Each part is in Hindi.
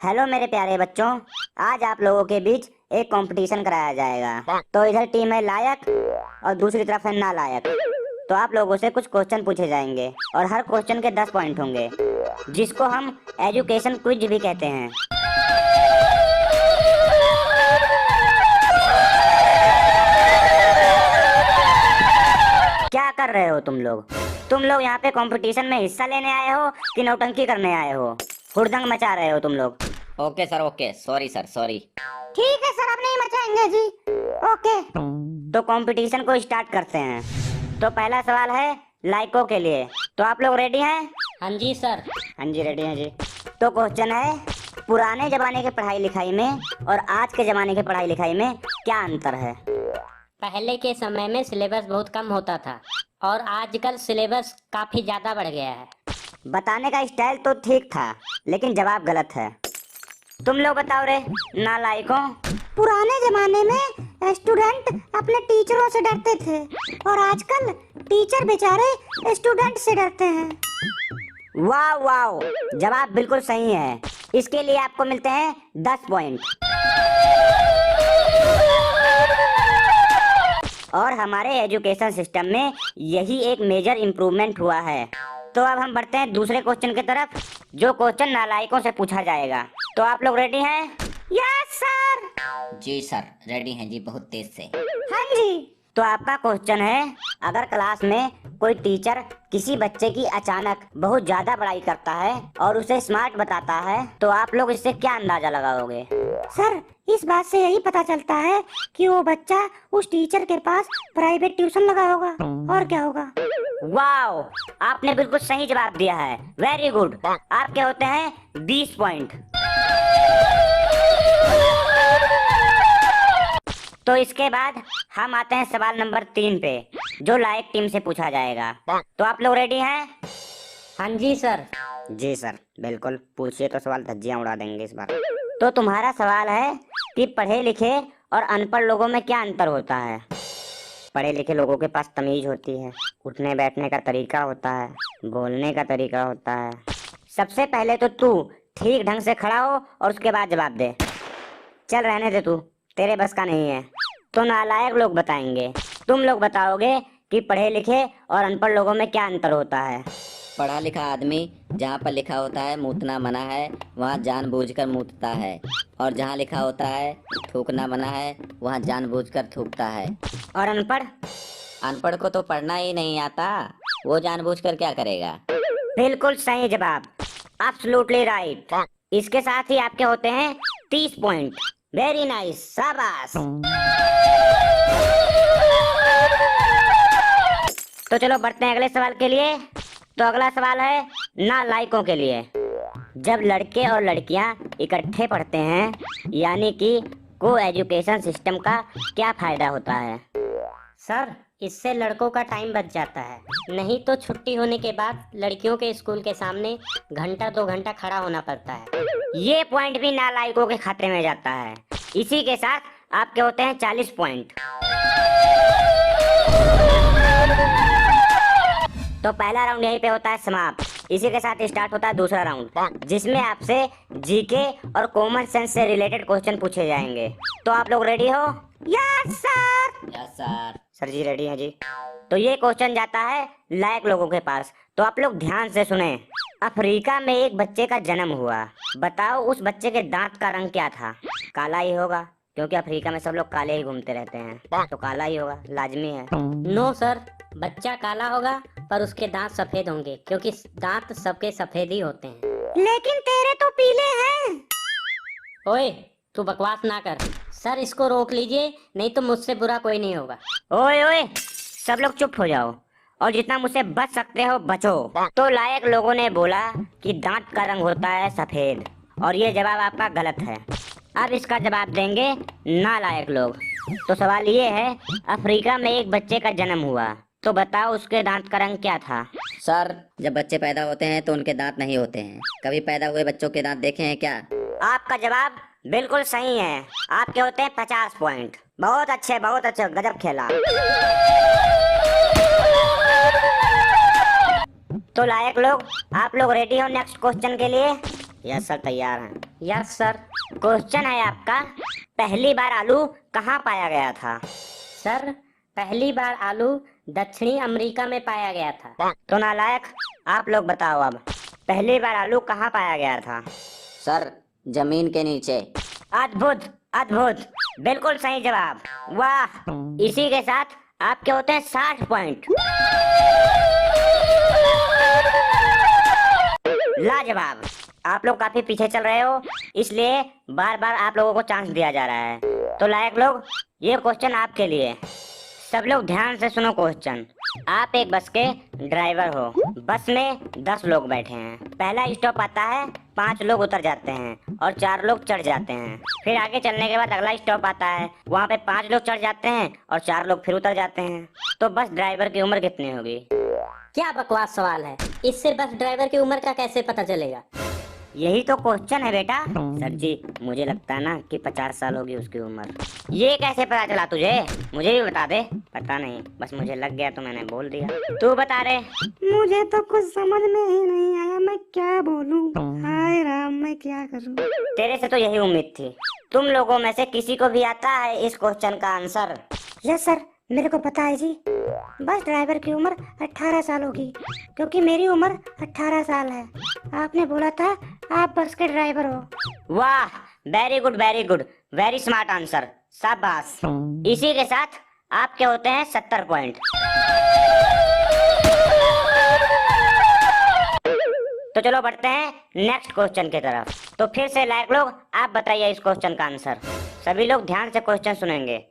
हेलो मेरे प्यारे बच्चों, आज आप लोगों के बीच एक कंपटीशन कराया जाएगा। तो इधर टीम है लायक और दूसरी तरफ है नालायक। तो आप लोगों से कुछ क्वेश्चन पूछे जाएंगे और हर क्वेश्चन के 10 पॉइंट होंगे, जिसको हम एजुकेशन क्विज भी कहते हैं। क्या कर रहे हो तुम लोग? तुम लोग यहाँ पे कंपटीशन में हिस्सा लेने आए हो कि नौटंकी करने आए हो? हुड़दंग मचा रहे हो तुम लोग। Okay sir, okay, sorry sir, sorry. ठीक है सर, अब नहीं मचाएंगे जी। ओके, तो कंपटीशन को स्टार्ट करते हैं। तो पहला सवाल है लाइकों के लिए। तो आप लोग रेडी हैं? हाँ जी सर। हाँ जी, रेडी हैं जी। तो क्वेश्चन है, पुराने जमाने के पढ़ाई लिखाई में और आज के जमाने के पढ़ाई लिखाई में क्या अंतर है? पहले के समय में सिलेबस बहुत कम होता था और आजकल सिलेबस काफी ज्यादा बढ़ गया है। बताने का स्टाइल तो ठीक था, लेकिन जवाब गलत है। तुम लोग बताओ रे नालायकों। पुराने जमाने में स्टूडेंट अपने टीचरों से डरते थे और आजकल टीचर बेचारे स्टूडेंट से डरते हैं। वाह वाह, जवाब बिल्कुल सही है। इसके लिए आपको मिलते हैं 10 पॉइंट। और हमारे एजुकेशन सिस्टम में यही एक मेजर इम्प्रूवमेंट हुआ है। तो अब हम बढ़ते हैं दूसरे क्वेश्चन की तरफ, जो क्वेश्चन नालायकों से पूछा जाएगा। तो आप लोग रेडी हैं? Yes sir. जी सर, रेडी हैं जी, बहुत तेज से। हाँ जी। तो आपका क्वेश्चन है, अगर क्लास में कोई टीचर किसी बच्चे की अचानक बहुत ज्यादा बड़ाई करता है और उसे स्मार्ट बताता है, तो आप लोग इससे क्या अंदाजा लगाओगे? सर, इस बात से यही पता चलता है कि वो बच्चा उस टीचर के पास प्राइवेट ट्यूशन लगा होगा। और क्या होगा? वाओ, आपने बिल्कुल सही जवाब दिया है। Very good. आपके होते हैं 20 पॉइंट। तो इसके बाद हम आते हैं सवाल नंबर 3 पे, जो लायक टीम से पूछा जाएगा। तो आप लोग रेडी हैं? हाँ जी सर। जी सर, बिल्कुल पूछिए, तो सवाल धज्जियां उड़ा देंगे इस बार। तो तुम्हारा सवाल है कि पढ़े लिखे और अनपढ़ लोगों में क्या अंतर होता है? पढ़े लिखे लोगों के पास तमीज होती है, उठने बैठने का तरीका होता है, बोलने का तरीका होता है। सबसे पहले तो तू ठीक ढंग से खड़ा हो और उसके बाद जवाब दे। चल रहने दे, तू तेरे बस का नहीं है। तो नालायक लोग बताएंगे, तुम लोग बताओगे कि पढ़े लिखे और अनपढ़ लोगों में क्या अंतर होता है। पढ़ा लिखा आदमी जहाँ पर लिखा होता है मूतना मना है, वहाँ जानबूझकर मूतता है, और जहाँ लिखा होता है थूकना मना है, वहाँ जानबूझकर थूकता है। और अनपढ़? अनपढ़ को तो पढ़ना ही नहीं आता, वो जानबूझकर क्या करेगा? बिल्कुल सही जवाब, एब्सोल्युटली राइट। इसके साथ ही आपके होते हैं 30 पॉइंट। वेरी नाइस, शाबाश। तो चलो बढ़ते हैं अगले सवाल के लिए। तो अगला सवाल है नालायकों के लिए। जब लड़के और लड़कियां इकट्ठे पढ़ते हैं, यानी कि को एजुकेशन सिस्टम का क्या फायदा होता है? सर, इससे लड़कों का टाइम बच जाता है, नहीं तो छुट्टी होने के बाद लड़कियों के स्कूल के सामने घंटा 2 घंटा खड़ा होना पड़ता है। ये पॉइंट भी नालायकों के खाते में जाता है। इसी के साथ आपके होते हैं 40 पॉइंट। तो पहला राउंड यहीं पे होता है समाप्त। इसी के साथ स्टार्ट होता है दूसरा राउंड, जिसमें आपसे जीके और कॉमन सेंस से रिलेटेड क्वेश्चन पूछे जाएंगे। तो आप लोग रेडी हो? Yes sir. Yes sir. Sir जी रेडी हैं जी। तो ये क्वेश्चन जाता है लायक लोगों के पास। तो आप लोग ध्यान से सुने। अफ्रीका में एक बच्चे का जन्म हुआ। बताओ उस बच्चे के दांत का रंग क्या था? काला ही होगा, क्योंकि अफ्रीका में सब लोग काले ही घूमते रहते हैं, तो काला ही होगा, लाजमी है। नो सर, बच्चा काला होगा पर उसके दांत सफेद होंगे, क्योंकि दांत सबके सफेद ही होते हैं। लेकिन तेरे तो पीले हैं। ओए, तू बकवास ना कर। सर, इसको रोक लीजिए, नहीं तो मुझसे बुरा कोई नहीं होगा। ओए ओए, सब लोग चुप हो जाओ और जितना मुझसे बच सकते हो बचो। तो लायक लोगों ने बोला कि दांत का रंग होता है सफेद, और ये जवाब आपका गलत है। अब इसका जवाब देंगे नालायक लोग। तो सवाल ये है, अफ्रीका में एक बच्चे का जन्म हुआ, तो बताओ उसके दांत का रंग क्या था? सर, जब बच्चे पैदा होते हैं तो उनके दांत नहीं होते हैं। कभी पैदा हुए बच्चों के दांत देखे हैं क्या? आपका जवाब बिल्कुल सही है। आपके होते हैं 50 पॉइंट। बहुत अच्छे, बहुत अच्छे, गजब खेला। तो लायक लोग, आप लोग रेडी हो नेक्स्ट क्वेश्चन के लिए? यस सर, तैयार हैं। Yes sir. क्वेश्चन है आपका, पहली बार आलू कहाँ पाया गया था? सर, पहली बार आलू दक्षिणी अमेरिका में पाया गया था। तो नालायक, आप लोग बताओ अब, पहली बार आलू कहाँ पाया गया था? सर, जमीन के नीचे। अद्भुत अद्भुत, बिल्कुल सही जवाब। वाह, इसी के साथ आपके होते हैं 60 पॉइंट। लाजवाब, आप लोग काफी पीछे चल रहे हो, इसलिए बार बार आप लोगों को चांस दिया जा रहा है। तो लायक लोग, ये क्वेश्चन आपके लिए। सब लोग ध्यान से सुनो क्वेश्चन। आप एक बस के ड्राइवर हो, बस में 10 लोग बैठे हैं। पहला स्टॉप आता है, 5 लोग उतर जाते हैं और 4 लोग चढ़ जाते हैं। फिर आगे चलने के बाद अगला स्टॉप आता है, वहाँ पे 5 लोग चढ़ जाते हैं और 4 लोग फिर उतर जाते हैं। तो बस ड्राइवर की उम्र कितनी होगी? क्या बकवास सवाल है, इससे बस ड्राइवर की उम्र का कैसे पता चलेगा? यही तो क्वेश्चन है बेटा। सर जी, मुझे लगता है ना कि 50 साल होगी उसकी उम्र। ये कैसे पता चला तुझे? मुझे भी बता दे। पता नहीं, बस मुझे लग गया तो मैंने बोल दिया। तू बता रे। मुझे तो कुछ समझ में ही नहीं आया, मैं क्या बोलूं। हाय राम, मैं क्या करूं। तेरे से तो यही उम्मीद थी। तुम लोगों में से किसी को भी आता है इस क्वेश्चन का आंसर? यस सर, मेरे को पता है जी। बस ड्राइवर की उम्र 18 साल होगी, क्योंकि मेरी उम्र 18 साल है। आपने बोला था आप बस के ड्राइवर हो। वाह, very good very good, very smart answer, शाबाश। इसी के साथ आपके होते हैं 70 पॉइंट। तो चलो बढ़ते हैं नेक्स्ट क्वेश्चन की तरफ। तो फिर से लायक लोग, आप बताइए इस क्वेश्चन का आंसर। सभी लोग ध्यान से क्वेश्चन सुनेंगे।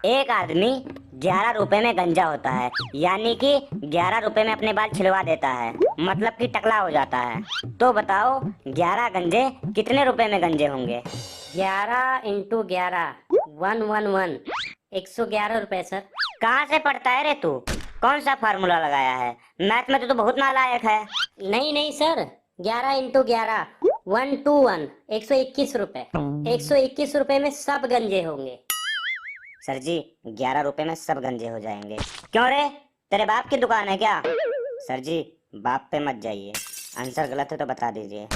एक आदमी 11 रुपए में गंजा होता है, यानी कि 11 रुपए में अपने बाल छिलवा देता है, मतलब कि टकला हो जाता है। तो बताओ 11 गंजे कितने रुपए में गंजे होंगे? 11 × 11 111 111 रुपए सर। कहाँ से पढ़ता है रे तू? कौन सा फार्मूला लगाया है? मैथ में तो बहुत नालायक है। नहीं नहीं सर, 11 × 11 121 121 रुपए। 121 रुपए में सब गंजे होंगे। सर जी, 11 रुपए में सब गंजे हो जाएंगे। क्यों रे, तेरे बाप की दुकान है क्या? सर जी, बाप पे मत जाइए, आंसर गलत है तो बता दीजिए।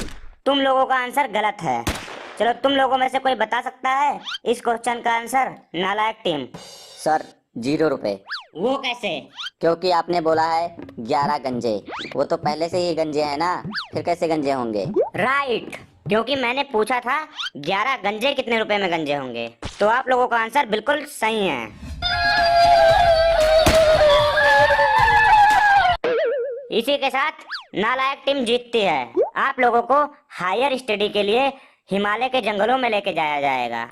तुम लोगों का आंसर गलत है। चलो, तुम लोगों में से कोई बता सकता है इस क्वेश्चन का आंसर? नालायक टीम। सर, 0 रुपए। वो कैसे? क्योंकि आपने बोला है 11 गंजे, वो तो पहले से ही गंजे हैं ना, फिर कैसे गंजे होंगे? राइट, क्योंकि मैंने पूछा था 11 गंजे कितने रुपए में गंजे होंगे। तो आप लोगों का आंसर बिल्कुल सही है। इसी के साथ नालायक टीम जीतती है। आप लोगों को हायर स्टडी के लिए हिमालय के जंगलों में लेके जाया जाएगा।